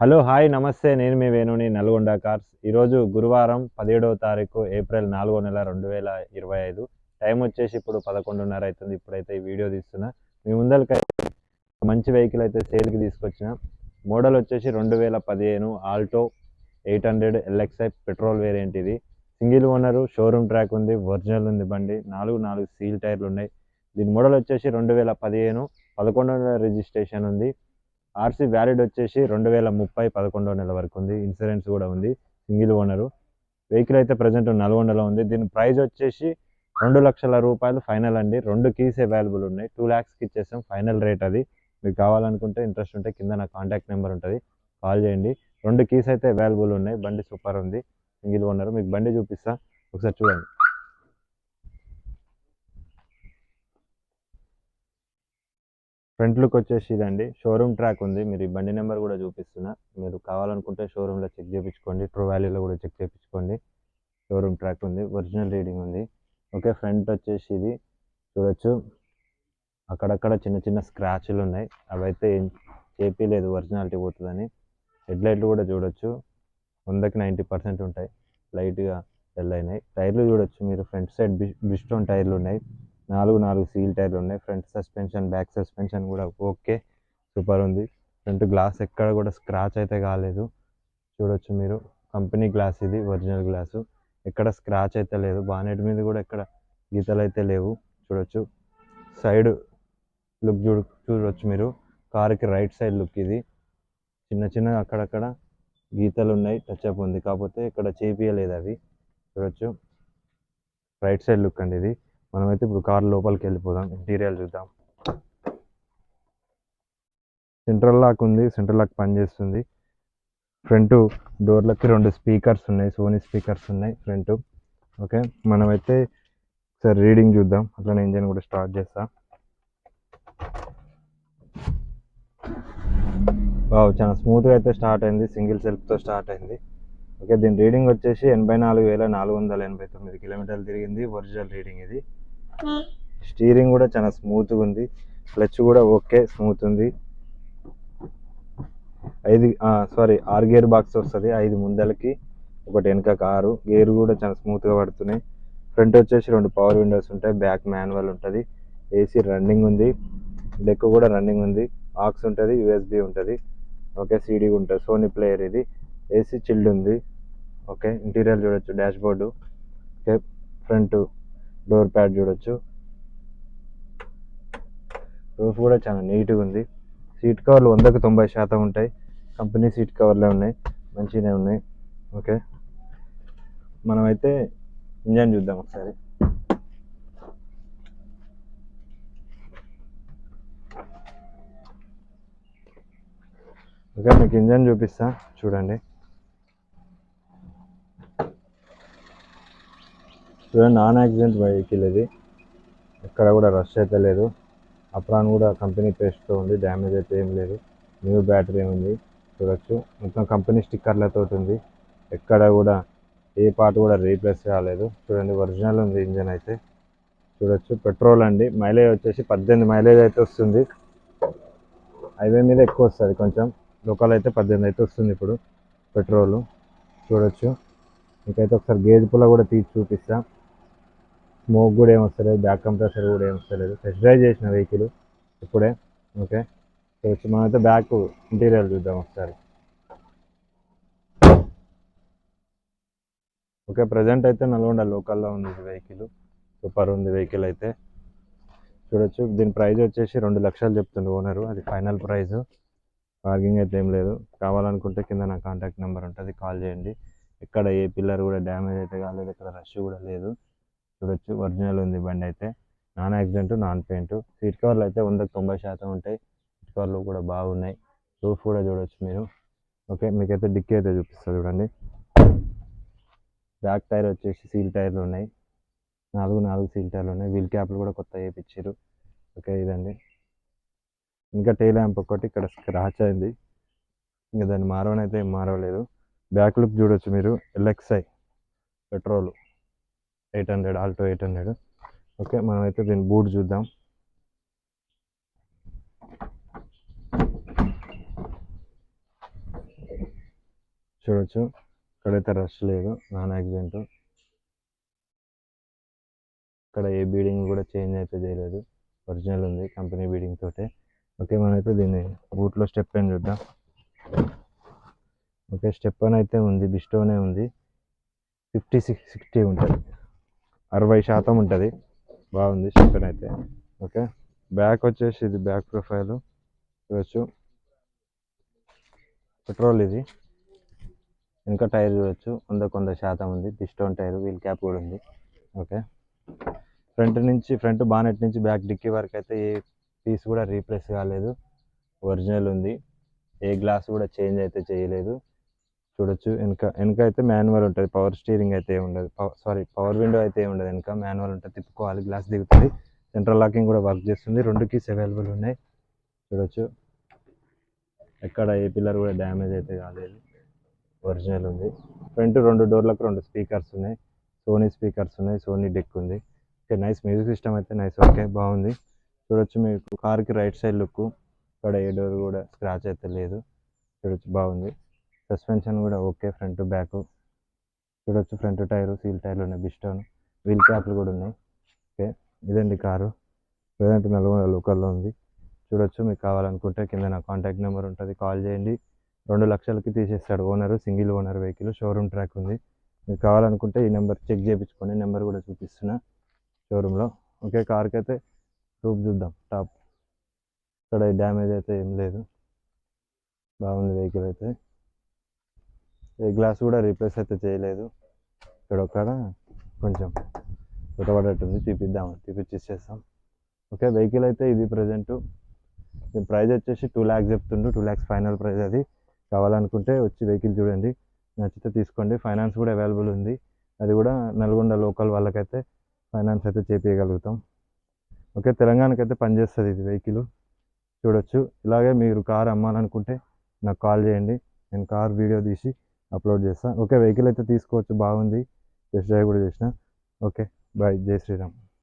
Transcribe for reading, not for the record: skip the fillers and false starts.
Hello hi నమస్తే నేను మీ వేణుని Nalgonda cars ఈరోజు గురువారం 17వ తారీఖు ఏప్రిల్ 4వ నెల 2025 టైం వచ్చేసి ఇప్పుడు 11:30 అవుతుంది. ఇప్పుడైతే ఈ వీడియో తీస్తున్నా. మీ ముందరికైతే మంచి వెహికల్ అయితే సేల్కి తీసుకొచ్చిన. మోడల్ వచ్చేసి 2015 ఆల్టో 800 ఎల్ఎక్స్ఐ పెట్రోల్ వేరియంట్. ఇది సింగిల్ ఓనరు, షోరూమ్ ట్రాక్ ఉంది, ఒరిజినల్ ఉంది బండి. నాలుగు సీల్ టైర్లు ఉన్నాయి. దీని మోడల్ వచ్చేసి 2015 11వ రిజిస్ట్రేషన్ ఉంది. ఆర్సీ వ్యాలిడ్ వచ్చేసి 2030 11వ నెల వరకు ఉంది. ఇన్సూరెన్స్ కూడా ఉంది. Single owner. వెహికల్ అయితే ప్రజెంట్ నల్గొండలో ఉంది. దీని ప్రైస్ వచ్చేసి 2,00,000 రూపాయలు ఫైనల్ అండి. 2 కీస్ అవైలబుల్ ఉన్నాయి. 2 lakhsకి ఇచ్చేస్తాం ఫైనల్ రేట్. అది మీకు కావాలనుకుంటే ఇంట్రెస్ట్ ఉంటే కింద నా కాంటాక్ట్ నెంబర్ ఉంటుంది, కాల్ చేయండి. 2 కీస్ అయితే అవైలబుల్ ఉన్నాయి. బండి సూపర్ ఉంది. Single owner. మీకు బండి చూపిస్తా, ఒకసారి చూడండి. ఫ్రంట్ లుక్ వచ్చేసి ఇదండి. షోరూమ్ ట్రాక్ ఉంది. మీరు ఈ బండి నెంబర్ కూడా చూపిస్తున్నా. మీరు కావాలనుకుంటే షోరూంలో చెక్ చేయించుకోండి. ట్రూ వాల్యూలో కూడా చెక్ చేయించుకోండి. షోరూమ్ ట్రాక్ ఉంది. ఒరిజినల్ రీడింగ్ ఉంది. ఓకే, ఫ్రంట్ వచ్చేసి ఇది చూడొచ్చు. అక్కడక్కడ చిన్న చిన్న స్క్రాచ్లు ఉన్నాయి. అవైతే ఏం చేపిలేదు, ఒరిజినాలిటీ పోతుందని. హెడ్లైట్లు కూడా చూడొచ్చు. 100కి 90% ఉంటాయి. లైట్గా తెల్ల అయినాయి. టైర్లు చూడొచ్చు మీరు. ఫ్రంట్ సైడ్ బ్రిస్టోన్ టైర్లు ఉన్నాయి. నాలుగు సీల్ టైర్లు ఉన్నాయి. ఫ్రంట్ సస్పెన్షన్, బ్యాక్ సస్పెన్షన్ కూడా ఓకే, సూపర్ ఉంది. ఫ్రంట్ గ్లాస్ ఎక్కడ కూడా స్క్రాచ్ అయితే కాలేదు. చూడొచ్చు మీరు. కంపెనీ గ్లాస్ ఇది, ఒరిజినల్ గ్లాసు. ఎక్కడ స్క్రాచ్ అయితే లేదు. బానెట్ మీద కూడా ఎక్కడ గీతలు అయితే లేవు. చూడొచ్చు. సైడ్ లుక్ చూడొచ్చు మీరు. కార్కి రైట్ సైడ్ లుక్ ఇది. చిన్న అక్కడక్కడ గీతలు ఉన్నాయి, టచ్అప్ ఉంది, కాకపోతే ఇక్కడ చేపియలేదు అవి. చూడొచ్చు. రైట్ సైడ్ లుక్ అండి ఇది. మనమైతే ఇప్పుడు కార్ లోపలికి వెళ్ళిపోదాం, ఇంటీరియర్ చూద్దాం. సెంట్రల్ లాక్ ఉంది. సెంట్రల్ లాక్ పనిచేస్తుంది. ఫ్రంట్ డోర్లకి 2 స్పీకర్స్ ఉన్నాయి. సోనీ స్పీకర్స్ ఉన్నాయి ఫ్రంట్. ఓకే, మనమైతే ఒకసారి రీడింగ్ చూద్దాం. అట్లనే ఇంజన్ కూడా స్టార్ట్ చేస్తా. వావ్, చాలా స్మూత్గా అయితే స్టార్ట్ అయింది. సింగిల్ సెల్ఫ్తో స్టార్ట్ అయింది. ఓకే, దీని రీడింగ్ వచ్చేసి 84,489 కిలోమీటర్లు తిరిగింది. ఒరిజినల్ రీడింగ్ ఇది. స్టీరింగ్ కూడా చాలా స్మూత్గా ఉంది. క్లచ్ కూడా ఓకే, స్మూత్ ఉంది. 6 గేర్ బాక్స్ వస్తుంది. 5 ముందలకి, 1 వెనక 6 గేర్ కూడా చాలా స్మూత్గా పడుతున్నాయి. ఫ్రంట్ వచ్చేసి 2 పవర్ విండోస్ ఉంటాయి. బ్యాక్ మాన్యువల్ ఉంటుంది. ఏసీ రన్నింగ్ ఉంది. డెక్ కూడా రన్నింగ్ ఉంది. ఆక్స్ ఉంటుంది, యూఎస్బి ఉంటుంది. ఓకే, సీడీ ఉంటుంది, సోనీ ప్లేయర్ ఇది. ఏసీ చిల్డ్ ఉంది. ఓకే, ఇంటీరియర్ చూడొచ్చు. Dash board. Okay, front door pad చూడొచ్చు. రూఫ్ కూడా చాలా నీట్గా ఉంది. సీట్ కవర్లు 100కి 90% ఉంటాయి. కంపెనీ సీట్ కవర్లే ఉన్నాయి, మంచిగానే ఉన్నాయి. ఓకే, మనమైతే ఇంజన్ చూద్దాం ఒకసారి. ఓకే, మీకు ఇంజన్ చూపిస్తా, చూడండి. నాన్ యాక్సిడెంట్ వెహికల్ ఇది. ఎక్కడ కూడా రష్ అయితే లేదు. అప్రాన్ కూడా కంపెనీ పేస్ట్తో ఉంది. డ్యామేజ్ అయితే ఏం లేదు. న్యూ బ్యాటరీ ఉంది. చూడొచ్చు. మొత్తం కంపెనీ స్టిక్కర్లతో ఉంది. ఎక్కడ కూడా ఏ పార్ట్ కూడా రీప్లేస్ కాలేదు. చూడండి, ఒరిజినల్ ఉంది ఇంజన్ అయితే. చూడొచ్చు. పెట్రోల్ అండి. మైలేజ్ వచ్చేసి 18 మైలేజ్ అయితే వస్తుంది. హైవే మీద ఎక్కువ వస్తుంది కొంచెం. లోకల్ అయితే 18 అయితే వస్తుంది ఇప్పుడు పెట్రోల్. చూడొచ్చు. మీకైతే ఒకసారి గేజ్ పుల్ల కూడా తీసి చూపిస్తా. స్మోక్ కూడా ఏం వస్తలేదు. బ్యాక్ కంప్రెసర్ కూడా ఏం వస్తలేదు. టెస్ట్ డ్రైవ్ చేసిన వెహికల్ ఇప్పుడే. ఓకే, చూడొచ్చు. మనమైతే బ్యాక్ ఇంటీరియర్ చూద్దాం ఒకసారి. ఓకే, ప్రజెంట్ అయితే నల్గొండ లోకల్లో ఉంది వెహికల్. సూపర్ ఉంది వెహికల్ అయితే. చూడొచ్చు. దీని ప్రైస్ వచ్చేసి 2,00,000 చెప్తుంది ఓనరు. అది ఫైనల్ ప్రైస్. పార్కింగ్ అయితే ఏం లేదు. కావాలనుకుంటే కింద నా కాంటాక్ట్ నెంబర్ ఉంటుంది, కాల్ చేయండి. ఎక్కడ ఏ పిల్లర్ కూడా డ్యామేజ్ అయితే కాలేదు. ఎక్కడ రష్ కూడా లేదు. చూడొచ్చు. ఒరిజినల్ ఉంది బండి అయితే. Non accident, non paint. Seat కవర్లు అయితే 100కి 90% ఉంటాయి. సీట్ కవర్లు కూడా బాగున్నాయి. రూఫ్ కూడా చూడొచ్చు మీరు. ఓకే, మీకైతే డిక్కీ అయితే చూపిస్తుంది చూడండి. బ్యాక్ టైర్ వచ్చేసి సీల్ టైర్లు ఉన్నాయి. 4 సీల్ టైర్లు ఉన్నాయి. వీల్ క్యాప్లు కూడా కొత్త వేయించారు. ఓకే, ఇదండి. ఇంకా టైల్ ల్యాంప్ ఒకటి ఇక్కడ స్క్రాచ్ అయింది. ఇంకా దాన్ని మారవనైతే ఏం మారవలేదు. బ్యాక్ లుక్ చూడొచ్చు మీరు. LXi petrol 800 Alto 800. ఓకే, మనమైతే దీని బూట్ చూద్దాం. చూడొచ్చు, ఇక్కడైతే రష్ లేదు, నాన్ యాక్సిడెంట్. ఇక్కడ ఏ బీడింగ్ కూడా చేంజ్ అయితే చేయలేదు, ఒరిజినల్ ఉంది కంపెనీ బీడింగ్ తోటే. ఓకే, మనమైతే దీన్ని బూట్లో స్టెప్ అని చూద్దాం. ఓకే, స్టెప్ అని అయితే ఉంది, బిస్టోనే ఉంది. 50-60 ఉంటుంది, 60% ఉంటుంది. బాగుంది స్టెప్ అని అయితే. ఓకే, బ్యాక్ వచ్చేసి ఇది బ్యాక్ ప్రొఫైల్ చూడొచ్చు, పెట్రోల్ ఇది. ఇంకా టైర్ చూడొచ్చు, 100% ఉంది. పిస్టోన్ టైర్, వీల్ క్యాప్ కూడా ఉంది. ఓకే, ఫ్రంట్ బానెట్ నుంచి బ్యాక్ డిక్కీ వరకు అయితే ఏ పీస్ కూడా రీప్లేస్ కాలేదు, ఒరిజినల్ ఉంది. ఏ గ్లాస్ కూడా చేంజ్ అయితే చేయలేదు. చూడొచ్చు, వెనక అయితే మాన్యువల్ ఉంటుంది, పవర్ స్టీరింగ్ అయితే ఉండదు, పవర్ విండో అయితే ఉండదు. వెనక మాన్యువల్ ఉంటుంది, తిప్పుకోవాలి, గ్లాస్ దిగుతుంది. సెంట్రల్ లాకింగ్ కూడా వర్క్ చేస్తుంది, 2 కీస్ అవైలబుల్ ఉన్నాయి. చూడొచ్చు, ఎక్కడ ఏ పిల్లర్ కూడా డ్యామేజ్ అయితే కాలేదు, ఒరిజినల్ ఉంది. ఫ్రంట్ 2 డోర్లకు 2 స్పీకర్స్ ఉన్నాయి, సోనీ స్పీకర్స్ ఉన్నాయి, సోనీ డెక్ ఉంది. ఓకే, నైస్ మ్యూజిక్ సిస్టమ్ అయితే నైస్. ఓకే, బాగుంది. చూడొచ్చు, మీకు కార్కి రైట్ సైడ్ లుక్, ఇక్కడ ఏ డోర్ కూడా స్క్రాచ్ అయితే లేదు. చూడొచ్చు, బాగుంది. సస్పెన్షన్ కూడా ఓకే, ఫ్రంట్ బ్యాక్. చూడొచ్చు, ఫ్రంట్ టైరు, సీల్ టైర్లు ఉన్నాయి, బిస్టోన్, వీల్ క్యాప్లు కూడా ఉన్నాయి. ఓకే, ఇదండి కారు, ప్రజెంట్ నల్గొండ లోకల్లో ఉంది. చూడొచ్చు, మీకు కావాలనుకుంటే కింద నా కాంటాక్ట్ నెంబర్ ఉంటుంది, కాల్ చేయండి. 2 లక్షలకి తీసేస్తాడు owner, single owner vehicle, showroom track ఉంది. మీకు కావాలనుకుంటే ఈ నెంబర్ చెక్ చేయించుకోండి, నెంబర్ కూడా చూపిస్తున్నా షోరూంలో. ఓకే, కార్కి అయితే రూప్ చూద్దాం, టాప్. ఇక్కడ డ్యామేజ్ అయితే ఏం లేదు, బాగుంది వెహికల్ అయితే. ఏ గ్లాస్ కూడా రీప్లేస్ అయితే చేయలేదు. ఇక్కడ ఒక్కడ కొంచెం కొట్టబడేట్టుంది, తీపిచ్చేస్తాం. ఓకే, వెహికల్ అయితే ఇది ప్రజెంట్. ప్రైస్ వచ్చేసి 2 lakhs చెప్తుండు, 2 lakhs ఫైనల్ ప్రైస్ అది. కావాలనుకుంటే వచ్చి వెహికల్ చూడండి, నచ్చితే తీసుకోండి. ఫైనాన్స్ కూడా అవైలబుల్ ఉంది, అది కూడా నల్గొండ లోకల్ వాళ్ళకైతే ఫైనాన్స్ అయితే చేపించగలుగుతాం. ఓకే, తెలంగాణకి అయితే పనిచేస్తుంది ఇది వెహికల్. చూడొచ్చు, ఇలాగే మీరు కార్ అమ్మాలనుకుంటే నాకు కాల్ చేయండి, నేను కార్ వీడియో తీసి అప్లోడ్ చేస్తాను. ఓకే, వెహికల్ అయితే తీసుకోవచ్చు, బాగుంది, టెస్ట్ డ్రైవ్ కూడా చేసిన. ఓకే, బాయ్, జై శ్రీరామ్.